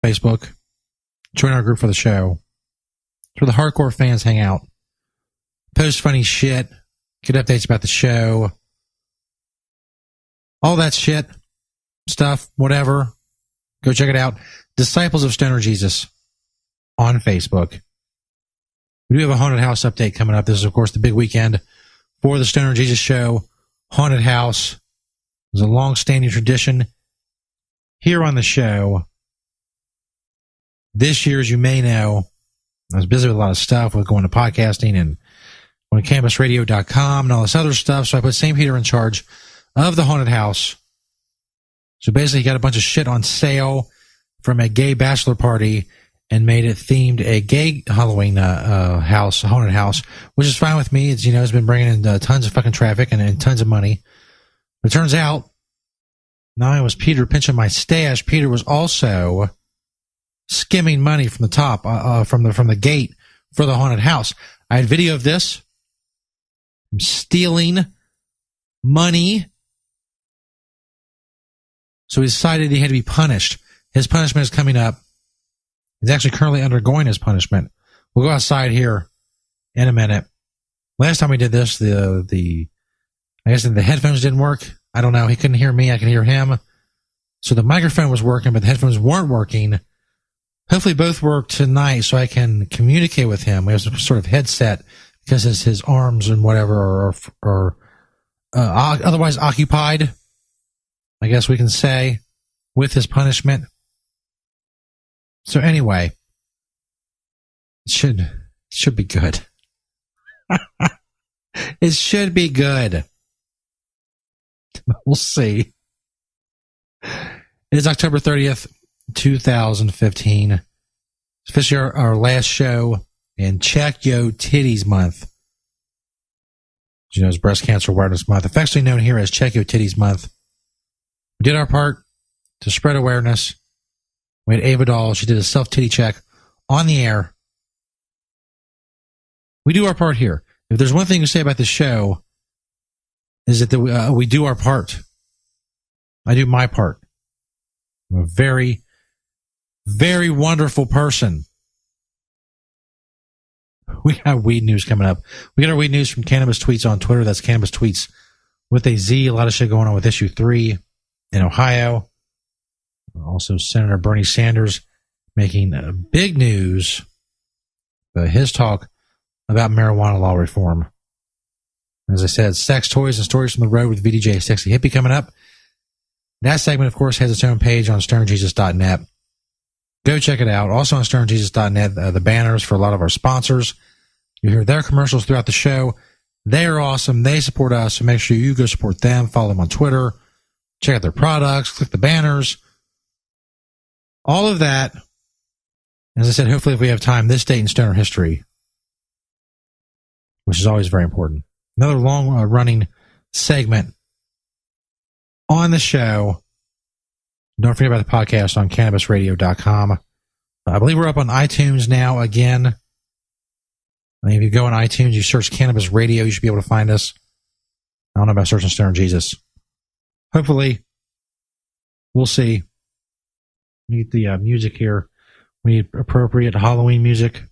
Facebook. Join our group for the show. It's where the hardcore fans hang out. Post funny shit. Get updates about the show. All that shit. Stuff. Whatever. Go check it out. Disciples of Stoner Jesus on Facebook. We do have a haunted house update coming up. This is, of course, the big weekend for the Stoner Jesus show. Haunted house. It's a long-standing tradition here on the show. This year, as you may know, I was busy with a lot of stuff with going to podcasting and going to cannabisradio.com and all this other stuff. So I put St. Peter in charge of the haunted house. So basically, he got a bunch of shit on sale from a gay bachelor party and made it themed a gay Halloween house, haunted house, which is fine with me. It's, you know, it's been bringing in tons of fucking traffic and tons of money. But it turns out, not only was Peter pinching my stash, Peter was also skimming money from the top, from the gate for the haunted house. I had video of this. I'm stealing money. So he decided he had to be punished. His punishment is coming up. He's actually currently undergoing his punishment. We'll go outside here in a minute. Last time we did this, I guess the headphones didn't work. I don't know. He couldn't hear me. I could hear him. So the microphone was working, but the headphones weren't working. Hopefully both work tonight so I can communicate with him. We have some sort of headset because his arms and whatever are otherwise occupied, I guess we can say, with his punishment. So anyway, it should be good. It should be good. We'll see. It is October 30th, 2015. It's officially our last show in Check Yo Titties Month. As you know, it's Breast Cancer Awareness Month, affectionately known here as Check Yo Titties Month. We did our part to spread awareness. We had Ava Doll. She did a self-titty check on the air. We do our part here. If there's one thing to say about the show, is that we do our part. I do my part. I'm a very, very wonderful person. We got weed news coming up. We got our weed news from Cannabis Tweets on Twitter. That's Cannabis Tweets with a Z. A lot of shit going on with issue 3 in Ohio. Also, Senator Bernie Sanders making big news. His talk about marijuana law reform. As I said, sex toys and stories from the road with VDJ Sexy Hippie coming up. That segment, of course, has its own page on sternjesus.net. Go check it out. Also on sternjesus.net, the banners for a lot of our sponsors. You hear their commercials throughout the show. They are awesome. They support us, so make sure you go support them. Follow them on Twitter. Check out their products. Click the banners. All of that. As I said, hopefully if we have time, this date in stoner history, which is always very important. Another long-running segment on the show. Don't forget about the podcast on cannabisradio.com. I believe we're up on iTunes now again. I think if you go on iTunes, you search Cannabis Radio, you should be able to find us. I don't know about searching Stoner Jesus. Hopefully, we'll see. We need the music here. We need appropriate Halloween music.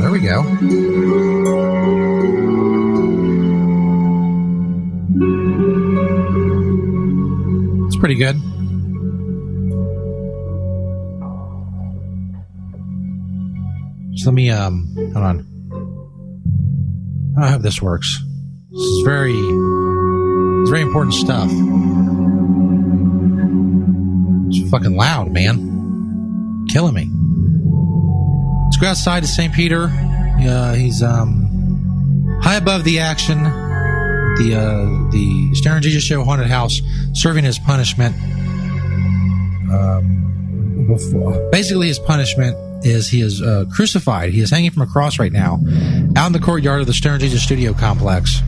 There we go. It's pretty good. So let me, hold on. I hope this works. This is very important stuff. It's fucking loud, man. Killing me. Let's go outside to St. Peter. He's high above the action. The Stoner Jesus Show haunted house, serving his punishment. Basically, his punishment is he is crucified. He is hanging from a cross right now, out in the courtyard of the Stoner Jesus Studio complex.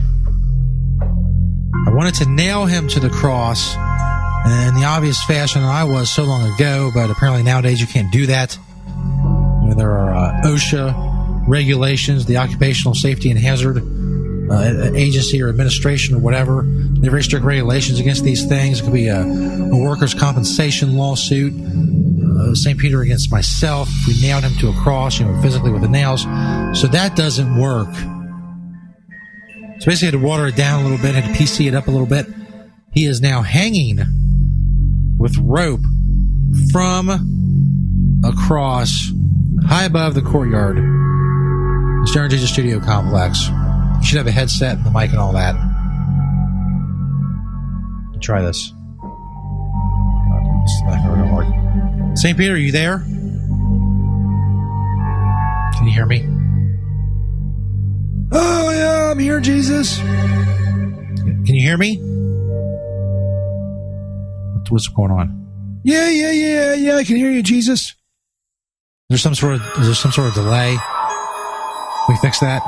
I wanted to nail him to the cross in the obvious fashion I was so long ago, but apparently nowadays you can't do that. You know, there are OSHA regulations, the Occupational Safety and Hazard Agency or administration or whatever They have very strict regulations against these things. It could be a workers' compensation lawsuit. St. Peter against myself. We nailed him to a cross, physically with the nails. So that doesn't work. So basically, I had to water it down a little bit, had to PC it up a little bit. He is now hanging with rope from a cross high above the courtyard, the Stern Jesus Studio complex. You should have a headset and the mic and all that. Try this. It's not going to work. St. Peter, are you there? Can you hear me? Oh, yeah, I'm here, Jesus. Can you hear me? What's going on? Yeah, I can hear you, Jesus. Is there some sort of delay? Can we fix that?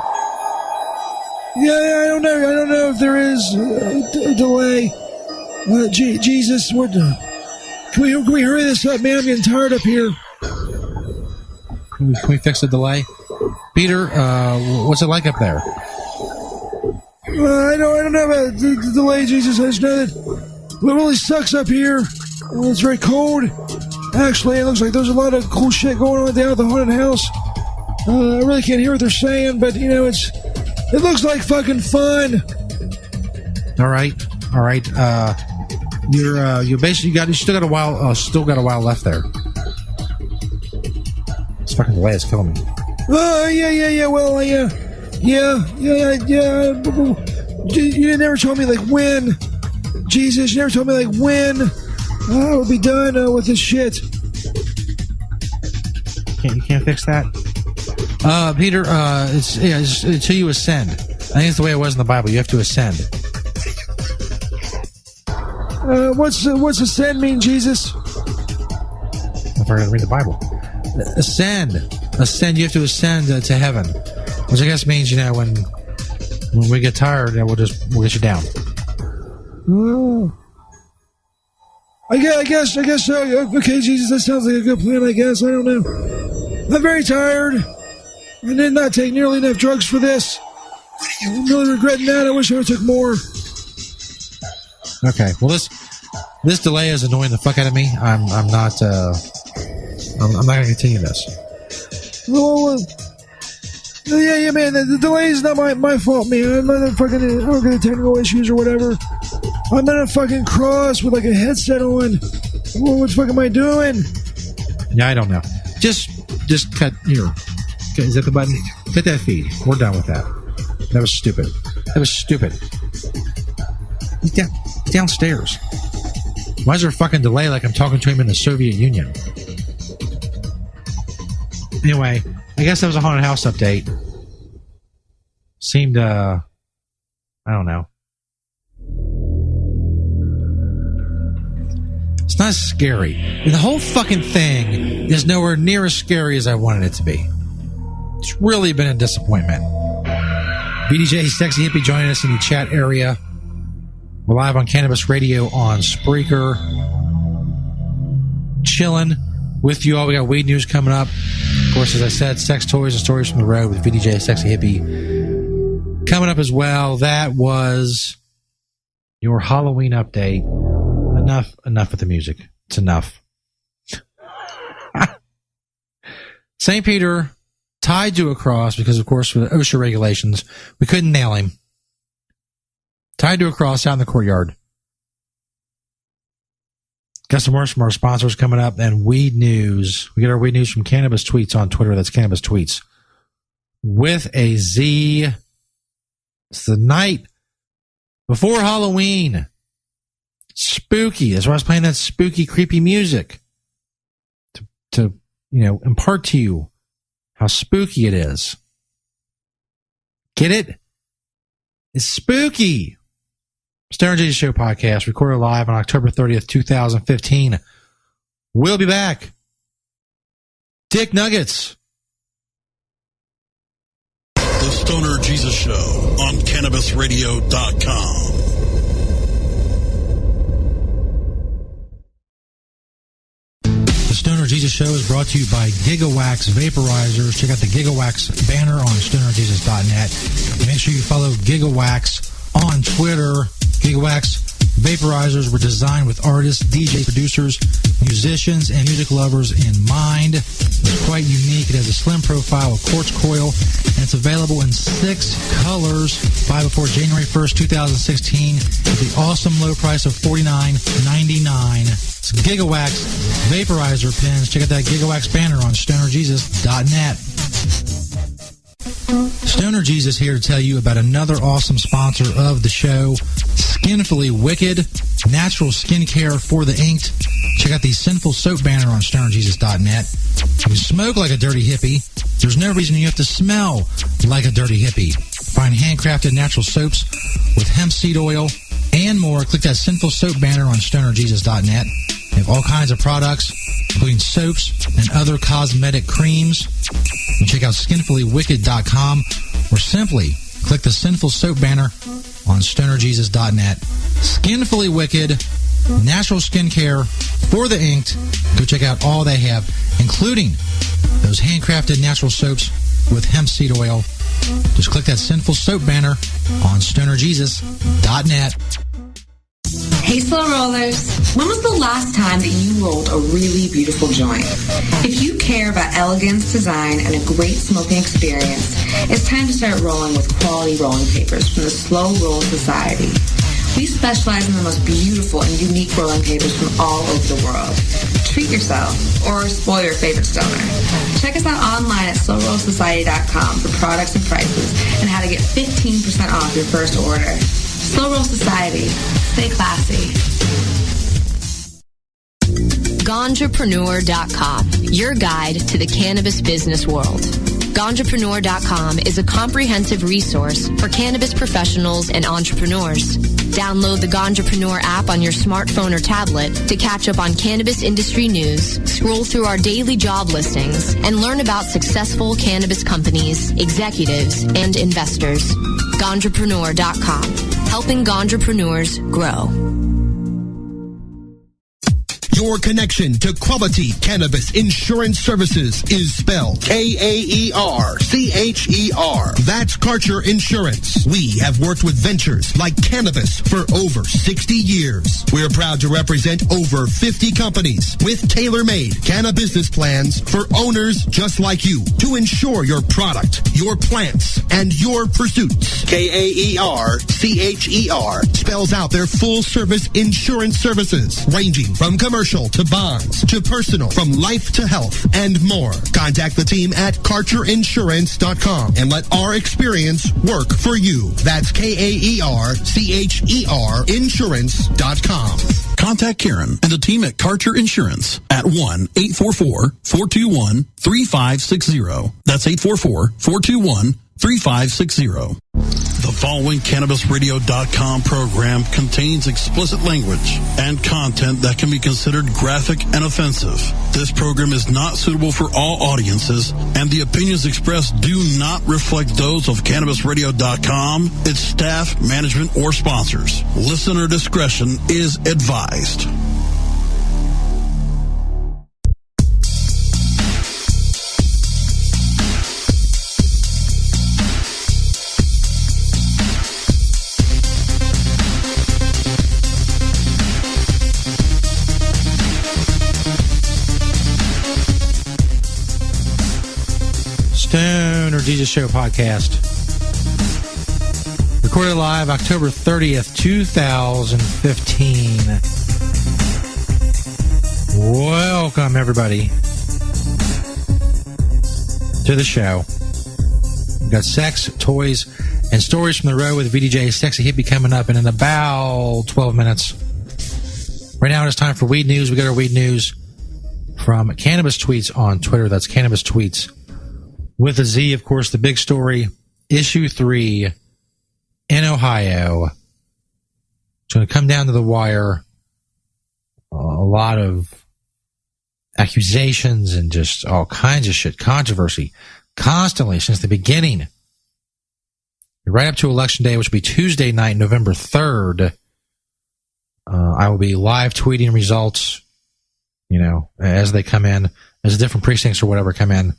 Yeah, I don't know if there is a delay. Jesus, can we hurry this up, man? I'm getting tired up here. Can we fix the delay? Peter, what's it like up there? I don't know about the delay, Jesus. I just know that it really sucks up here. It's very cold. Actually, it looks like there's a lot of cool shit going on down at the haunted house. I really can't hear what they're saying, but it looks like fucking fun. All right. You still got a while left there. This fucking delay is killing me. Oh, yeah. Well, yeah. You never told me, when. Jesus, you never told me, when I would be done with this shit. You can't fix that? Peter, it's until you ascend. I think it's the way it was in the Bible. You have to ascend. What's ascend mean, Jesus? I'm afraid to read the Bible. Ascend. You have to ascend to heaven, which I guess means when we get tired, we'll get you down. Oh. I guess so. Okay, Jesus, that sounds like a good plan. I guess I don't know. I'm very tired. I did not take nearly enough drugs for this. I'm really regretting that. I wish I would have took more. Okay, well this delay is annoying the fuck out of me. I'm not going to continue this. Well, yeah, man. The delay is not my fault, man. I'm not I don't get technical issues or whatever. I'm on a fucking cross with a headset on. What the fuck am I doing? Yeah, I don't know. Just cut here. Is that the button? Hit that feed. We're done with that. That was stupid. He's downstairs. Why is there a fucking delay like I'm talking to him in the Soviet Union? Anyway, I guess that was a haunted house update. Seemed, I don't know. It's not scary. The whole fucking thing is nowhere near as scary as I wanted it to be. It's really been a disappointment. VDJ Sexy Hippie joining us in the chat area. We're live on Cannabis Radio on Spreaker. Chilling with you all. We got weed news coming up. Of course, as I said, sex toys and stories from the road with VDJ Sexy Hippie coming up as well. That was your Halloween update. Enough with the music. It's enough. St. Peter tied to a cross because, of course, with OSHA regulations, we couldn't nail him. Tied to a cross out in the courtyard. Got some more from our sponsors coming up, and weed news. We get our weed news from Cannabis Tweets on Twitter. That's Cannabis Tweets with a Z. It's the night before Halloween. Spooky. That's why I was playing that spooky, creepy music to impart to you how spooky it is. Get it? It's spooky. Stern Jesus Show podcast, recorded live on October 30th, 2015. We'll be back. Dick Nuggets. The Stoner Jesus Show on CannabisRadio.com. The Stoner Jesus Show is brought to you by Gigawax Vaporizers. Check out the Gigawax banner on stonerjesus.net. Make sure you follow Gigawax on Twitter Gigawax vaporizers were designed with artists, DJ producers, musicians, and music lovers in mind. It's quite unique. It has a slim profile, a quartz coil, and it's available in 6 colors. Buy before January 1st, 2016 at the awesome low price of $49.99. It's Gigawax vaporizer pens. Check out that Gigawax banner on stonerjesus.net. Stoner Jesus here to tell you about another awesome sponsor of the show, Skinfully Wicked, natural skincare for the inked. Check out the Sinful Soap banner on stonerjesus.net. If you smoke like a dirty hippie, there's no reason you have to smell like a dirty hippie. Find handcrafted natural soaps with hemp seed oil and more. Click that Sinful Soap banner on stonerjesus.net. They have all kinds of products, including soaps and other cosmetic creams. You can check out skinfullywicked.com or simply click the Sinful Soap banner on stonerjesus.net. Skinfully Wicked, natural skincare for the inked. Go check out all they have, including those handcrafted natural soaps with hemp seed oil. Just click that Sinful Soap banner on stonerjesus.net. Hey, Slow Rollers. When was the last time that you rolled a really beautiful joint? If you care about elegance, design, and a great smoking experience, it's time to start rolling with quality rolling papers from the Slow Roll Society. We specialize in the most beautiful and unique rolling papers from all over the world. Treat yourself or spoil your favorite stoner. Check us out online at slowrollsociety.com for products and prices and how to get 15% off your first order. Slow Roll Society. Stay classy. Ganjapreneur.com, your guide to the cannabis business world. Ganjapreneur.com is a comprehensive resource for cannabis professionals and entrepreneurs. Download the Ganjapreneur app on your smartphone or tablet to catch up on cannabis industry news, scroll through our daily job listings, and learn about successful cannabis companies, executives, and investors. Ganjapreneur.com, helping Ganjapreneurs grow. Your connection to quality cannabis insurance services is spelled Kaercher. That's Karcher Insurance. We have worked with ventures like cannabis for over 60 years. We're proud to represent over 50 companies with tailor-made cannabis plans for owners just like you to insure your product, your plants, and your pursuits. Kaercher spells out their full-service insurance services ranging from commercial to bonds to personal, from life to health, and more. Contact the team at KarcherInsurance.com and let our experience work for you. That's Kaercher Insurance.com. Contact Karen and the team at Karcher Insurance at 1-844-421-3560. That's 844-421-3560. The following CannabisRadio.com program contains explicit language and content that can be considered graphic and offensive. This program is not suitable for all audiences, and the opinions expressed do not reflect those of CannabisRadio.com, its staff, management, or sponsors. Listener discretion is advised. Stoner Jesus Show podcast. Recorded live October 30th, 2015. Welcome, everybody, to the show. We've got sex, toys, and stories from the road with VDJ Sexy Hippie coming up in about 12 minutes. Right now, it's time for Weed News. We got our Weed News from Cannabis Tweets on Twitter. That's Cannabis Tweets with a Z, of course. The big story, issue 3 in Ohio. It's going to come down to the wire. A lot of accusations and just all kinds of shit, controversy, constantly since the beginning. Right up to Election Day, which will be Tuesday night, November 3rd. I will be live tweeting results, as they come in, as different precincts or whatever come in.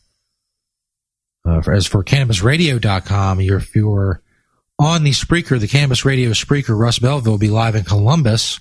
As for CannabisRadio.com, if you're on the Spreaker, the Cannabis Radio Spreaker. Russ Belville will be live in Columbus